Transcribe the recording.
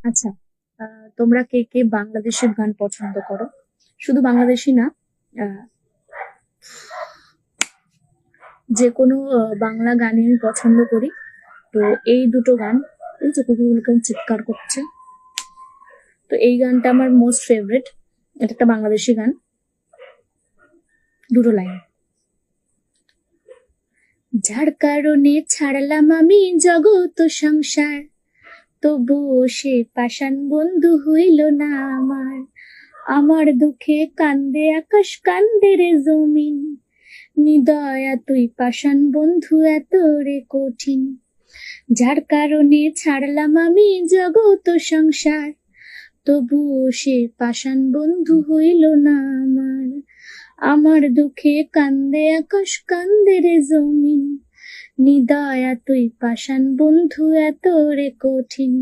আচ্ছা, তোমরা কে, কে বাংলাদেশী গান পছন্দ করো? শুধু বাংলাদেশী না, আ যেকোনো বাংলা গানই আমি পছন্দ করি। তো এই দুটো গান, এই যে কুকুরগুলো কেমন চিৎকার করছে। তো এই গানটা আমার মোস্ট ফেভারিট। এটা একটা বাংলাদেশী গান। দুটো লাইন। যার কারণে ছাড়লাম আমি জগৎ ও সংসার, তবুও সে পাষাণ বন্ধু হইল না আমার। আমার দুঃখে কান্দে আকাশ, কান্দে রে জমিন, নিদয়া তুই পাষাণ বন্ধু এত রে কঠিন। যার কারণে ছাড়লাম আমি জগৎ ও সংসার, তবুও সে পাষাণ বন্ধু হইল না আমার। আমার দুঃখে কান্দে আকাশ, কান্দে রে জমিন, নিদয়া তুই পাষাণ বন্ধু এত রে কঠিন।